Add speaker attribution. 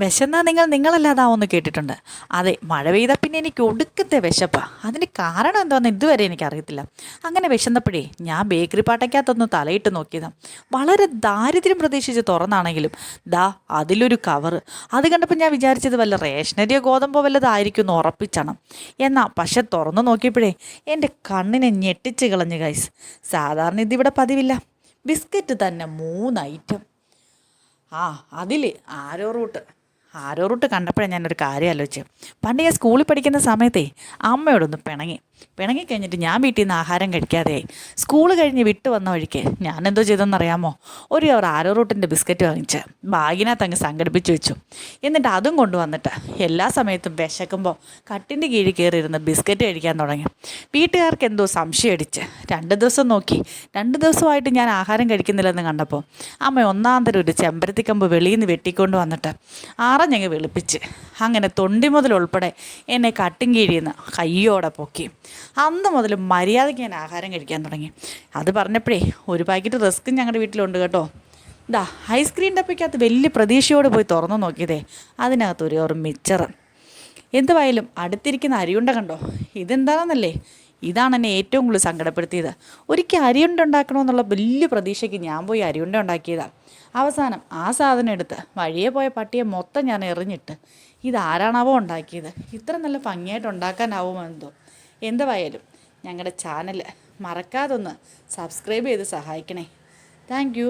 Speaker 1: വിശന്നാ നിങ്ങളല്ലാതാവുമെന്ന് കേട്ടിട്ടുണ്ട്. അതെ, മഴ പെയ്താൽ പിന്നെ എനിക്ക് ഒടുക്കത്തെ വിശപ്പാ. അതിന് കാരണം എന്താണെന്ന് ഇതുവരെ എനിക്കറിയത്തില്ല. അങ്ങനെ വിശന്നപ്പോഴേ ഞാൻ ബേക്കറി പാട്ടയ്ക്കകത്തൊന്ന് തലയിട്ട് നോക്കിയതാണ്. വളരെ ദാരിദ്ര്യം പ്രതീക്ഷിച്ച് തുറന്നാണെങ്കിലും ദാ അതിലൊരു കവറ്. അത് കണ്ടപ്പോൾ ഞാൻ വിചാരിച്ചത് വല്ല റേഷനരിയോ ഗോതമ്പോ വല്ലതായിരിക്കും എന്ന് ഉറപ്പിച്ചാണ്. പക്ഷെ തുറന്നു നോക്കിയപ്പോഴേ എൻ്റെ കണ്ണിനെ ഞെട്ടിച്ച് കളഞ്ഞു ഗൈസ്. സാധാരണ ഇതിവിടെ പതിവില്ല. ബിസ്ക്കറ്റ് തന്നെ 3 ഐറ്റം. അതിൽ ആരോ റൂട്ട് കണ്ടപ്പോഴേ ഞാനൊരു കാര്യം ആലോചിച്ചു. പണ്ട് ഞാൻ സ്കൂളിൽ പഠിക്കുന്ന സമയത്തേ അമ്മയോടൊന്ന് പിണങ്ങിക്കഴിഞ്ഞിട്ട് ഞാൻ വീട്ടിൽ നിന്ന് ആഹാരം കഴിക്കാതെയായി. സ്കൂൾ കഴിഞ്ഞ് വിട്ട് വന്ന വഴിക്ക് ഞാൻ എന്തോ ചെയ്തെന്നറിയാമോ? ഒരു കവർ ആരോ റൂട്ടിൻ്റെ ബിസ്ക്കറ്റ് വാങ്ങിച്ച് ബാഗിനകത്ത് അങ്ങ് സംഘടിപ്പിച്ച് വെച്ചു. എന്നിട്ട് അതും കൊണ്ടുവന്നിട്ട് എല്ലാ സമയത്തും വിശക്കുമ്പോൾ കട്ടിൻ്റെ കീഴിൽ കയറിയിരുന്ന് ബിസ്ക്കറ്റ് കഴിക്കാൻ തുടങ്ങി. വീട്ടുകാർക്ക് എന്തോ സംശയം അടിച്ച് 2 ദിവസം നോക്കി. 2 ദിവസമായിട്ട് ഞാൻ ആഹാരം കഴിക്കുന്നില്ലെന്ന് കണ്ടപ്പോൾ അമ്മ ഒന്നാന്തരം ഒരു ചെമ്പരത്തിക്കമ്പ് വെളിയിൽ നിന്ന് വെട്ടിക്കൊണ്ട് വന്നിട്ട് ഞങ്ങൾ വെളുപ്പിച്ച് അങ്ങനെ തൊണ്ടി മുതൽ ഉൾപ്പെടെ എന്നെ കട്ടിൻ കീഴിൽ നിന്ന് കയ്യോടെ പൊക്കി. അന്ന് മുതൽ മര്യാദയ്ക്ക് ഞാൻ ആഹാരം കഴിക്കാൻ തുടങ്ങി. അത് പറഞ്ഞപ്പോഴേ ഒരു പാക്കറ്റ് റസ്ക്കും ഞങ്ങളുടെ വീട്ടിലുണ്ട് കേട്ടോ. ഐസ്ക്രീം ഡപ്പയ്ക്കകത്ത് വലിയ പ്രതീക്ഷയോടെ പോയി തുറന്നു നോക്കിയതേ അതിനകത്ത് ഒരു മിച്ചർ. എന്തുവായാലും അടുത്തിരിക്കുന്ന അരിയുണ്ട കണ്ടോ? ഇതെന്താണെന്നല്ലേ? ഇതാണ് എന്നെ ഏറ്റവും കൂടുതൽ സങ്കടപ്പെടുത്തിയത്. ഒരിക്കൽ അരിയുണ്ട ഉണ്ടാക്കണമെന്നുള്ള വലിയ പ്രതീക്ഷയ്ക്ക് ഞാൻ പോയി അരിയുണ്ട ഉണ്ടാക്കിയതാണ്. അവസാനം ആ സാധനം എടുത്ത് വഴിയെ പോയ പട്ടിയെ മൊത്തം ഞാൻ എറിഞ്ഞിട്ട് ഇതാരാണാവോ ഉണ്ടാക്കിയത്. ഇത്ര നല്ല ഭംഗിയായിട്ട് ഉണ്ടാക്കാനാവുമോ എന്തോ. എന്തുവായാലും ഞങ്ങളുടെ ചാനൽ മറക്കാതൊന്ന് സബ്സ്ക്രൈബ് ചെയ്ത് സഹായിക്കണേ. Thank you.